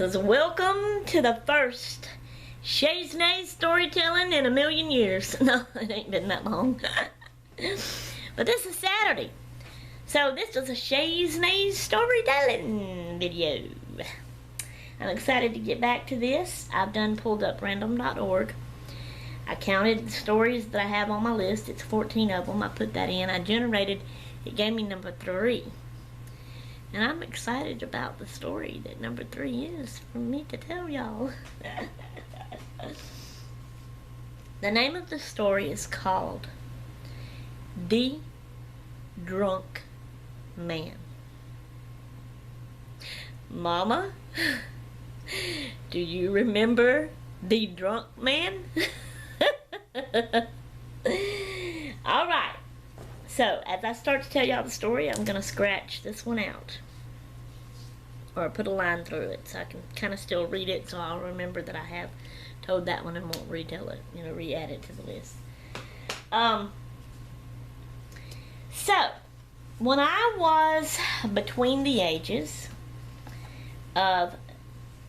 guys, welcome to the first Shay's Nays storytelling in a million years. No, it ain't been that long. But this is Saturday, so this is a Shay's Nays storytelling video. I'm excited to get back to this. I've done pulled up random.org. I counted the stories that I have on my list. It's 14 of them. I put that in. I generated, it gave me number 3. And I'm excited about the story that number 3 is for me to tell y'all. The name of the story is called The Drunk Man. Mama, do you remember the drunk man? Alright. So, as I start to tell y'all the story, I'm going to scratch this one out. Or put a line through it so I can kind of still read it, so I'll remember that I have told that one and won't retell it, re-add it to the list. So, when I was between the ages of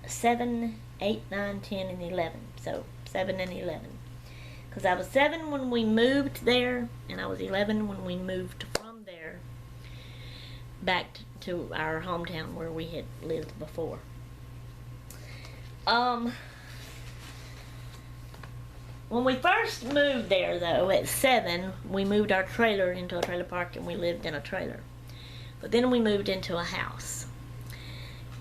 7, 8, 9, 10, and 11, so 7 and 11. Because I was 7 when we moved there, and I was 11 when we moved from there back to our hometown where we had lived before. When we first moved there, though, at 7, we moved our trailer into a trailer park, and we lived in a trailer. But then we moved into a house.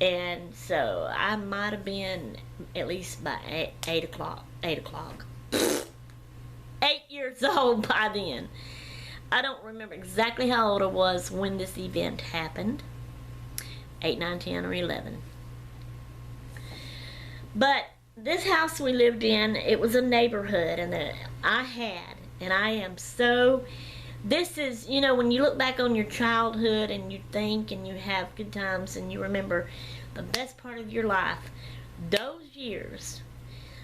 And so I might have been at least by 8 o'clock. 8 years old by then. I don't remember exactly how old I was when this event happened. 8, 9, 10, or 11. But this house we lived in, it was a neighborhood, and I am so, this is, when you look back on your childhood and you think and you have good times and you remember the best part of your life, those years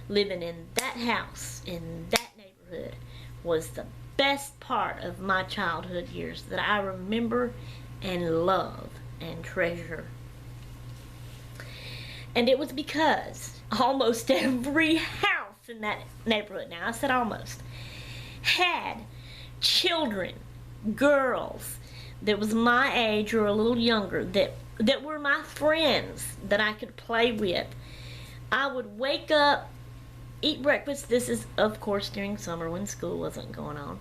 living in that house, in that neighborhood, was the best part of my childhood years that I remember and love and treasure. And it was because almost every house in that neighborhood, now I said almost, had children, girls that was my age or a little younger that were my friends that I could play with. I would wake up, eat breakfast. This is, of course, during summer when school wasn't going on.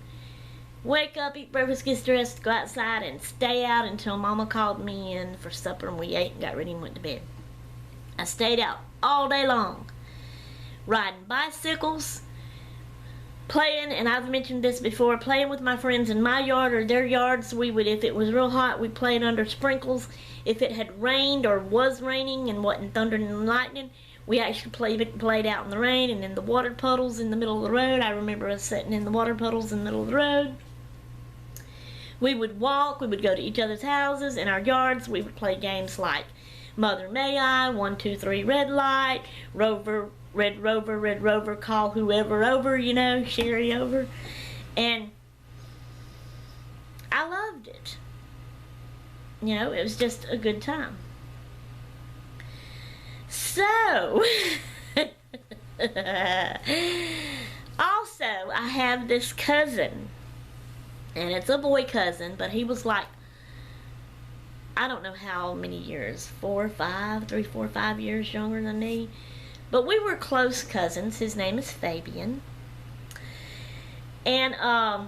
Wake up, eat breakfast, get dressed, go outside, and stay out until Mama called me in for supper, and we ate and got ready and went to bed. I stayed out all day long, riding bicycles, playing, and I've mentioned this before, playing with my friends in my yard or their yards. We would, if it was real hot, we played under sprinkles. If it had rained or was raining and wasn't thundering and lightning, we actually played out in the rain and in the water puddles in the middle of the road. I remember us sitting in the water puddles in the middle of the road. We would walk, we would go to each other's houses, in our yards. We would play games like Mother May I, 1, 2, 3, red light, Rover, red rover, call whoever over, Sherry over. And I loved it. It was just a good time. So, also, I have this cousin, and it's a boy cousin, but he was like, I don't know how many years, 4 or 5, 3, 4, 5 years younger than me, but we were close cousins. His name is Fabian, and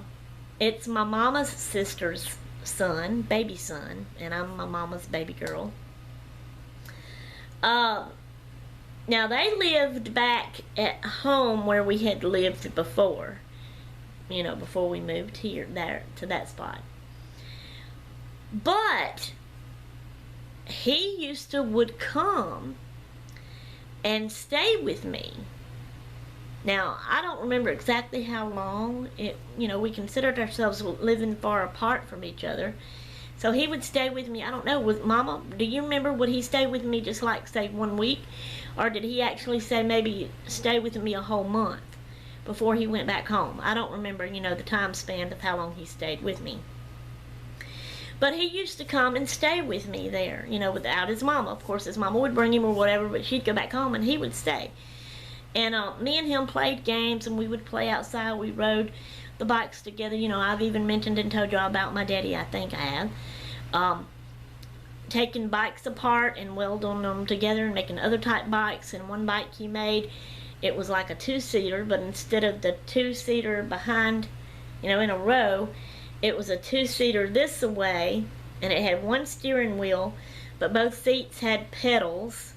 it's my mama's sister's son, baby son, and I'm my mama's baby girl. Now they lived back at home where we had lived before, before we moved there to that spot. But he would come and stay with me. Now, I don't remember exactly how long we considered ourselves living far apart from each other. So he would stay with me, I don't know, Mama, do you remember, would he stay with me just like, say, 1 week? Or did he actually say maybe stay with me a whole month before he went back home? I don't remember, the time span of how long he stayed with me. But he used to come and stay with me there, you know, without his mama. Of course, his mama would bring him or whatever, but she'd go back home and he would stay. And me and him played games, and we would play outside. We rode the bikes together. You know, I've even mentioned and told y'all about my daddy. I think I have. Taking bikes apart and welding them together and making other type bikes. And one bike he made, it was like a two-seater, but instead of the two-seater behind, you know, in a row, it was a two-seater this way, and it had one steering wheel, but both seats had pedals.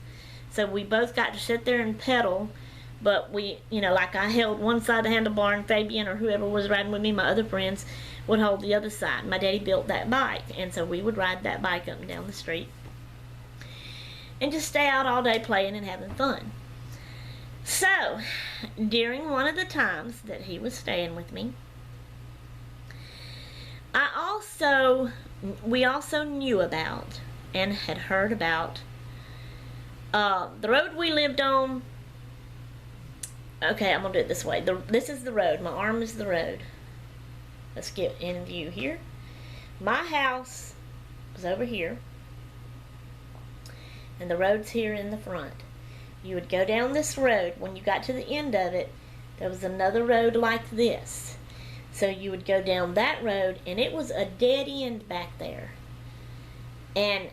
So we both got to sit there and pedal. But we, you know, like I held one side of the handlebar, and Fabian or whoever was riding with me, my other friends, would hold the other side. My daddy built that bike, and so we would ride that bike up and down the street and just stay out all day playing and having fun. So, during one of the times that he was staying with me, we also knew about and had heard about the road we lived on. Okay, I'm going to do it this way. This is the road. My arm is the road. Let's get in view here. My house was over here, and the road's here in the front. You would go down this road. When you got to the end of it, there was another road like this. So you would go down that road, and it was a dead end back there. And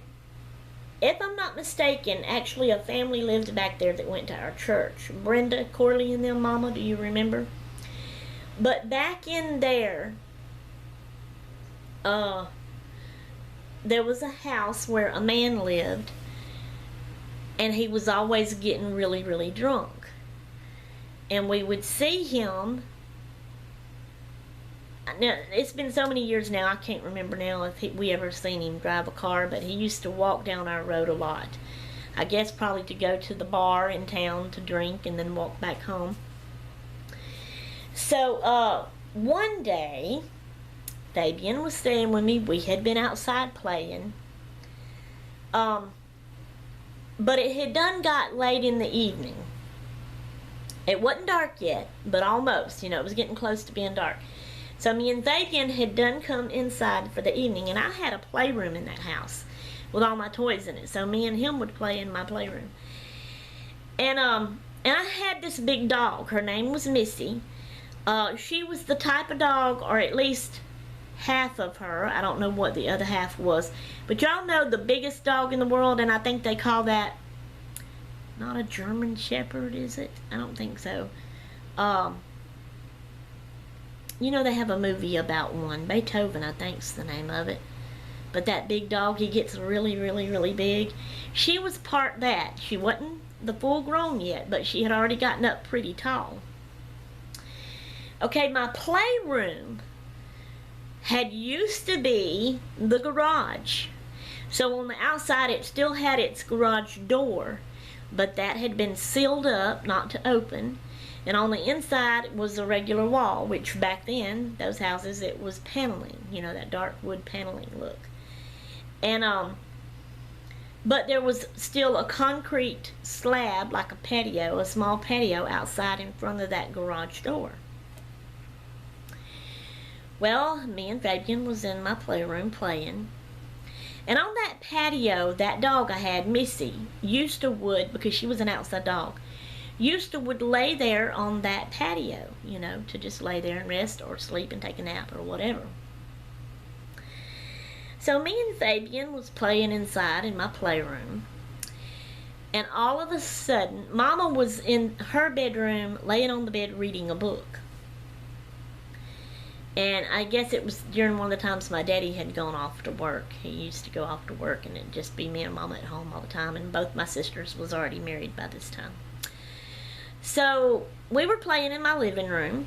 if I'm not mistaken, actually a family lived back there that went to our church. Brenda, Corley, and them, Mama, do you remember? But back in there, there was a house where a man lived, and he was always getting really, really drunk. And we would see him. Now, it's been so many years now, I can't remember now if we ever seen him drive a car, but he used to walk down our road a lot. I guess probably to go to the bar in town to drink and then walk back home. So, one day, Fabian was staying with me. We had been outside playing. But it had done got late in the evening. It wasn't dark yet, but almost. You know, it was getting close to being dark. So me and Fabian had done come inside for the evening, and I had a playroom in that house with all my toys in it. So me and him would play in my playroom. And I had this big dog. Her name was Missy. She was the type of dog, or at least half of her. I don't know what the other half was. But y'all know the biggest dog in the world, and I think they call that, not a German Shepherd, is it? I don't think so. You know, they have a movie about one. Beethoven, I think's the name of it. But that big dog, he gets really, really, really big. She was part that. She wasn't the full grown yet, but she had already gotten up pretty tall. Okay, my playroom had used to be the garage. So on the outside, it still had its garage door, but that had been sealed up, not to open. And on the inside was a regular wall, which back then, those houses, it was paneling. You know, that dark wood paneling look. And, but there was still a concrete slab, like a patio, a small patio outside in front of that garage door. Well, me and Fabian was in my playroom playing. And on that patio, that dog I had, Missy, used to would, because she was an outside dog, would lay there on that patio, you know, to just lay there and rest or sleep and take a nap or whatever. So me and Fabian was playing inside in my playroom, and all of a sudden, Mama was in her bedroom laying on the bed reading a book. And I guess it was during one of the times my daddy had gone off to work. He used to go off to work, and it'd just be me and Mama at home all the time, and both my sisters was already married by this time. So we were playing in my living room,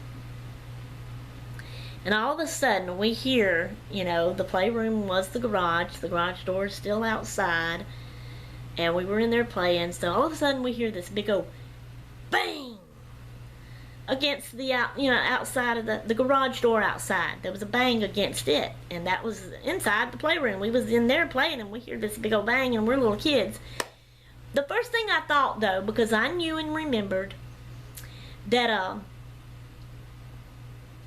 and all of a sudden we hear, you know, the playroom was the garage door is still outside, and we were in there playing. So all of a sudden we hear this big old bang against the outside of the garage door outside. There was a bang against it, and that was inside the playroom. We was in there playing, and we hear this big old bang, and we're little kids. The first thing I thought, though, because I knew and remembered that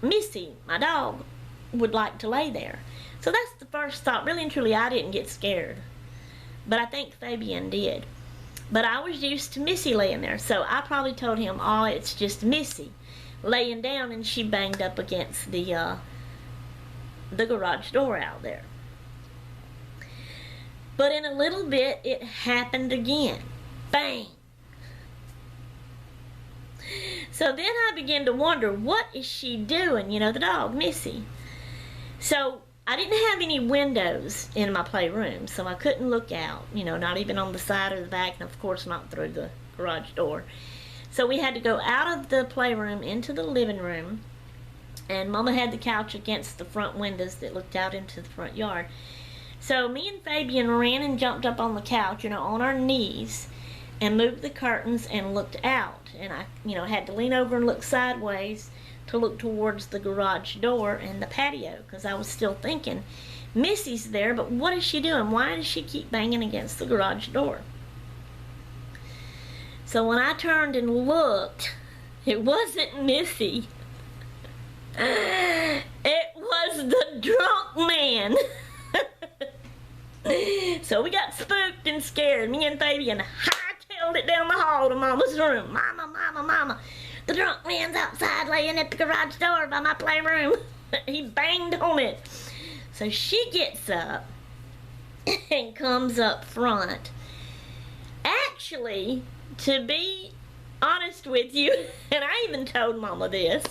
Missy, my dog, would like to lay there. So that's the first thought. Really and truly, I didn't get scared. But I think Fabian did. But I was used to Missy laying there, so I probably told him, oh, it's just Missy laying down, and she banged up against the garage door out there. But in a little bit, it happened again. Bang! So then I began to wonder, what is she doing? You know, the dog, Missy. So I didn't have any windows in my playroom, so I couldn't look out, you know, not even on the side or the back, and of course not through the garage door. So we had to go out of the playroom into the living room, and Mama had the couch against the front windows that looked out into the front yard. So me and Fabian ran and jumped up on the couch, you know, on our knees, and moved the curtains and looked out. And I, you know, had to lean over and look sideways to look towards the garage door and the patio, because I was still thinking, Missy's there, but what is she doing? Why does she keep banging against the garage door? So when I turned and looked, it wasn't Missy. It was the drunk man. So we got spooked and scared. Me and Fabian hightailed it down the hall to Mama's room. Mama, Mama, Mama. The drunk man's outside laying at the garage door by my playroom. He banged on it. So she gets up and comes up front. Actually, to be honest with you, and I even told Mama this,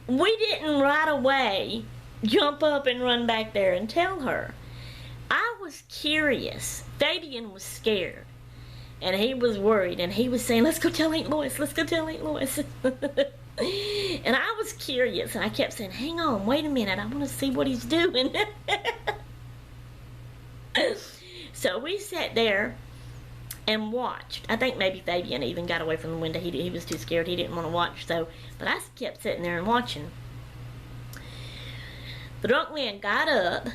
we didn't right away jump up and run back there and tell her. I was curious. Fabian was scared. And he was worried. And he was saying, let's go tell Aunt Lois. Let's go tell Aunt Lois. And I was curious. And I kept saying, hang on, wait a minute. I want to see what he's doing. So we sat there and watched. I think maybe Fabian even got away from the window. He was too scared. He didn't want to watch. So, but I kept sitting there and watching. The drunk man got up.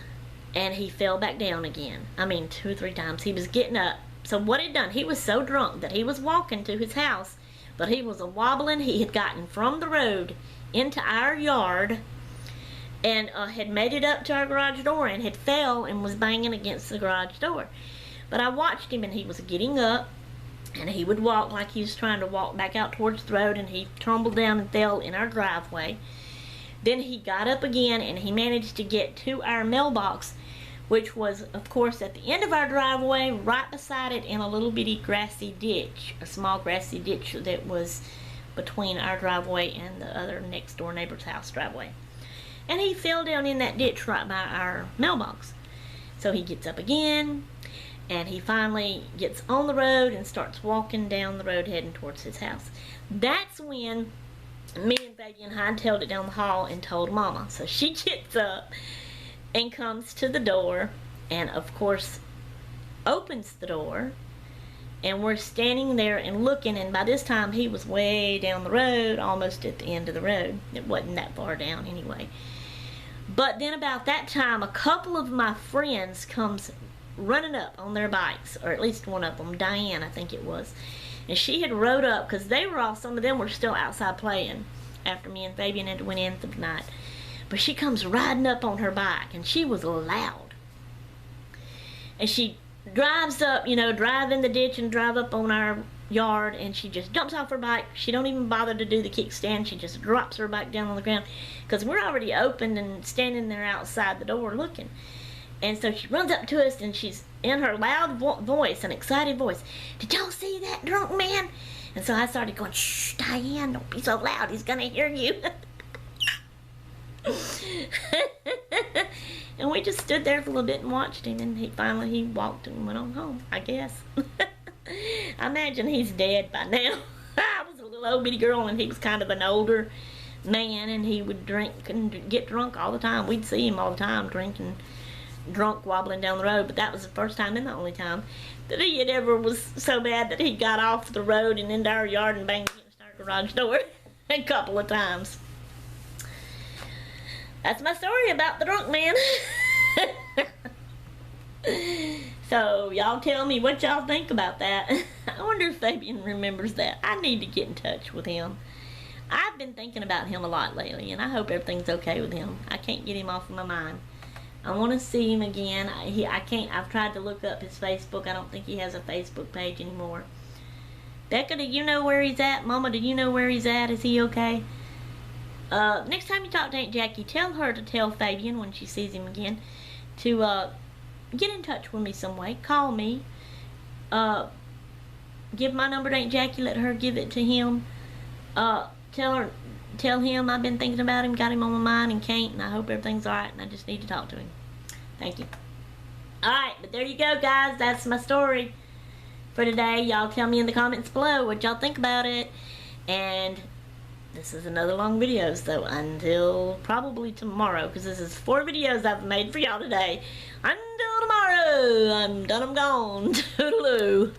And he fell back down again. I mean, 2 or 3 times. He was getting up. So what he'd done, he was so drunk that he was walking to his house, but he was wobbling. He had gotten from the road into our yard and had made it up to our garage door and had fell and was banging against the garage door. But I watched him, and he was getting up, and he would walk like he was trying to walk back out towards the road, and he tumbled down and fell in our driveway. Then he got up again, and he managed to get to our mailbox, which was, of course, at the end of our driveway, right beside it in a little bitty grassy ditch, a small grassy ditch that was between our driveway and the other next door neighbor's house driveway. And he fell down in that ditch right by our mailbox. So he gets up again, and he finally gets on the road and starts walking down the road heading towards his house. That's when me and Fabian hightailed it down the hall and told Mama. So she gets up and comes to the door, and of course opens the door, and we're standing there and looking, and by this time he was way down the road, almost at the end of the road. It wasn't that far down anyway. But then about that time, a couple of my friends comes running up on their bikes, or at least one of them, Diane I think it was, and she had rode up, because they were all, some of them were still outside playing after me and Fabian had went in for the night. But she comes riding up on her bike, and she was loud. And she drives up, you know, drive in the ditch and drive up on our yard, and she just jumps off her bike. She don't even bother to do the kickstand. She just drops her bike down on the ground, because we're already open and standing there outside the door looking. And so she runs up to us, and she's in her loud voice, an excited voice, "Did y'all see that drunk man?" And so I started going, "Shh, Diane, don't be so loud. He's going to hear you." And we just stood there for a little bit and watched him, and he walked and went on home, I guess. I imagine he's dead by now. I was a little old bitty girl, and he was kind of an older man, and he would drink and get drunk all the time. We'd see him all the time drinking, drunk, wobbling down the road. But that was the first time and the only time that he had ever was so bad that he got off the road and into our yard and banged against our garage door a couple of times. That's my story about the drunk man. So y'all tell me what y'all think about that. I wonder if Fabian remembers that. I need to get in touch with him. I've been thinking about him a lot lately, and I hope everything's okay with him. I can't get him off of my mind. I want to see him again. I can't. I've tried to look up his Facebook. I don't think he has a Facebook page anymore. Becca, do you know where he's at? Mama, do you know where he's at? Is he okay? Next time you talk to Aunt Jackie, tell her to tell Fabian when she sees him again to get in touch with me some way. Call me. Give my number to Aunt Jackie. Let her give it to him. Tell him I've been thinking about him, got him on my mind and can't, and I hope everything's alright, and I just need to talk to him. Thank you. Alright, but there you go, guys. That's my story for today. Y'all tell me in the comments below what y'all think about it. And this is another long video, so until probably tomorrow, because this is 4 videos I've made for y'all today. Until tomorrow, I'm done, I'm gone. Toodaloo.